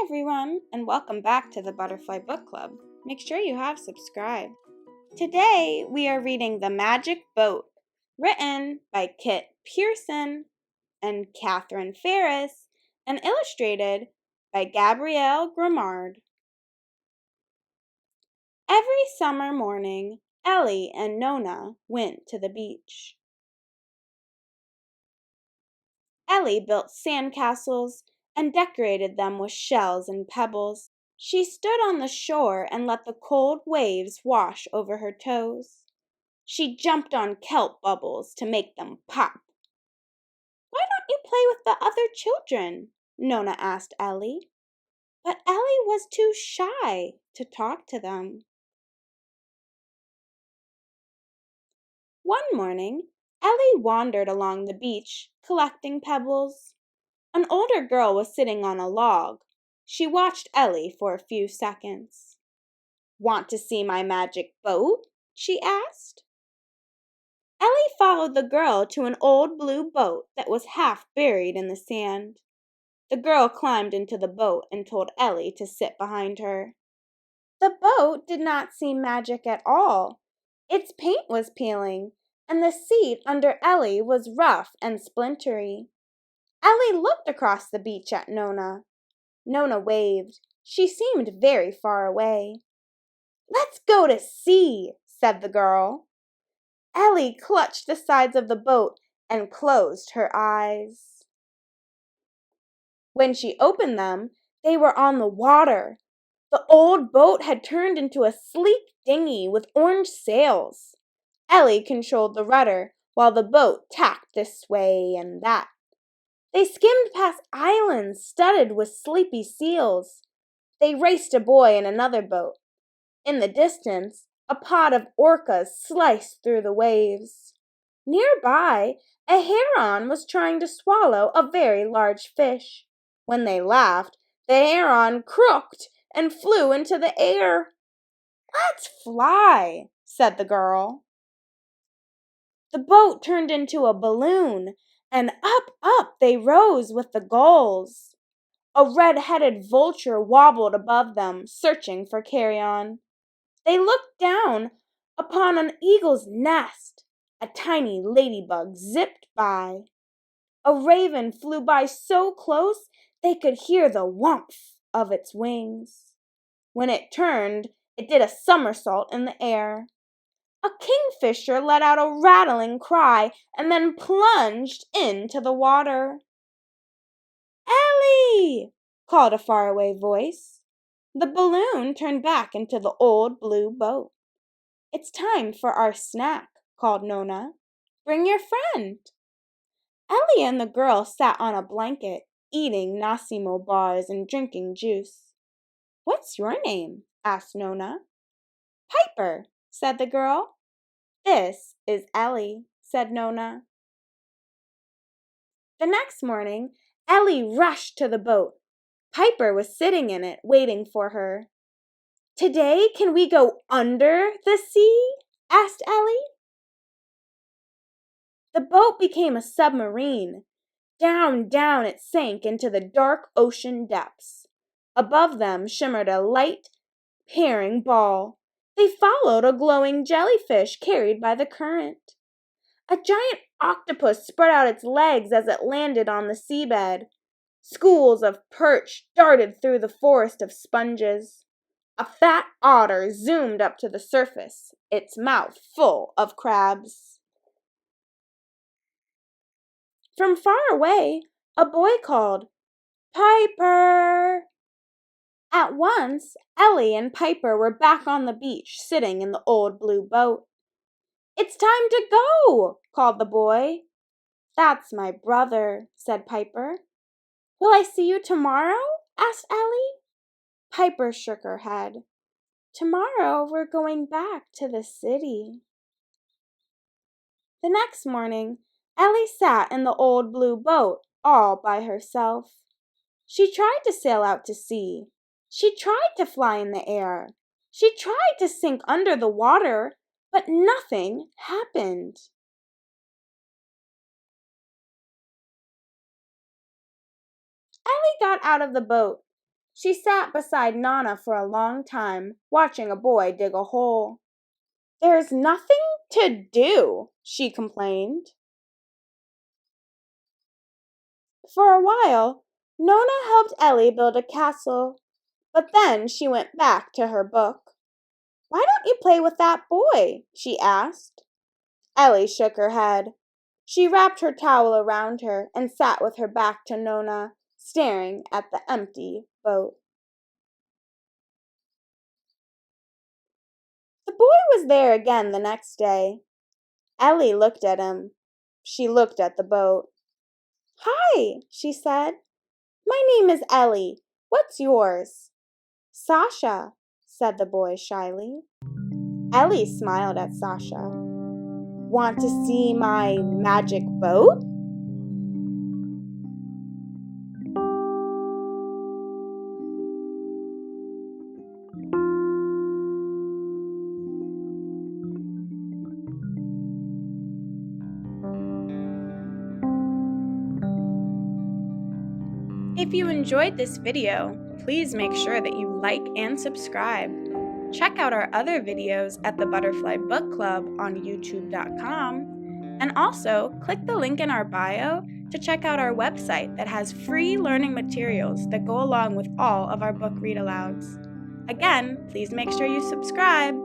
everyone, and welcome back to the Butterfly Book Club. Make sure you have subscribed. Today we are reading The Magic Boat, written by Kit Pearson and Catherine Ferris, and illustrated by Gabrielle Grimard. Every summer morning, Ellie and Nonna went to the beach. Ellie built sandcastles and decorated them with shells and pebbles. She stood on the shore and let the cold waves wash over her toes. She jumped on kelp bubbles to make them pop. "Why don't you play with the other children?" Nonna asked Ellie. But Ellie was too shy to talk to them. One morning, Ellie wandered along the beach, collecting pebbles. An older girl was sitting on a log. She watched Ellie for a few seconds. "Want to see my magic boat?" she asked. Ellie followed the girl to an old blue boat that was half buried in the sand. The girl climbed into the boat and told Ellie to sit behind her. The boat did not seem magic at all. Its paint was peeling, and the seat under Ellie was rough and splintery. Ellie looked across the beach at Nonna. Nonna waved. She seemed very far away. "Let's go to sea," said the girl. Ellie clutched the sides of the boat and closed her eyes. When she opened them, they were on the water. The old boat had turned into a sleek dinghy with orange sails. Ellie controlled the rudder while the boat tacked this way and that. They skimmed past islands studded with sleepy seals. They raced a boy in another boat. In the distance, a pod of orcas sliced through the waves. Nearby, a heron was trying to swallow a very large fish. When they laughed, the heron croaked and flew into the air. "Let's fly," said the girl. The boat turned into a balloon, and up they rose with the gulls. A red-headed vulture wobbled above them, searching for carrion. They looked down upon an eagle's nest. A tiny ladybug zipped by. A raven flew by so close they could hear the whumph of its wings. When it turned, it did a somersault in the air. A kingfisher let out a rattling cry and then plunged into the water. "Ellie!" called a faraway voice. The balloon turned back into the old blue boat. "It's time for our snack," called Nonna. "Bring your friend." Ellie and the girl sat on a blanket, eating Nassimo bars and drinking juice. "What's your name?" asked Nonna. "Piper," said the girl. "This is Ellie," said Nonna. The next morning, Ellie rushed to the boat. Piper was sitting in it, waiting for her. "Today, can we go under the sea?" asked Ellie. The boat became a submarine. Down it sank into the dark ocean depths. Above them shimmered a light, paring ball. They followed a glowing jellyfish carried by the current. A giant octopus spread out its legs as it landed on the seabed. Schools of perch darted through the forest of sponges. A fat otter zoomed up to the surface, its mouth full of crabs. From far away, a boy called, "Piper!" At once, Ellie and Piper were back on the beach, sitting in the old blue boat. "It's time to go!" called the boy. "That's my brother," said Piper. "Will I see you tomorrow?" asked Ellie. Piper shook her head. "Tomorrow we're going back to the city." The next morning, Ellie sat in the old blue boat all by herself. She tried to sail out to sea. She tried to fly in the air. She tried to sink under the water, but nothing happened. Ellie got out of the boat. She sat beside Nonna for a long time, watching a boy dig a hole. "There's nothing to do," she complained. For a while, Nonna helped Ellie build a castle, but then she went back to her book. "Why don't you play with that boy?" she asked. Ellie shook her head. She wrapped her towel around her and sat with her back to Nonna, staring at the empty boat. The boy was there again the next day. Ellie looked at him. She looked at the boat. "Hi," she said. "My name is Ellie. What's yours?" "Sasha," said the boy shyly. Ellie smiled at Sasha. "Want to see my magic boat?" If you enjoyed this video, please make sure that you like and subscribe. Check out our other videos at the Butterfly Book Club on youtube.com, and also click the link in our bio to check out our website that has free learning materials that go along with all of our book read-alouds. Again, please make sure you subscribe.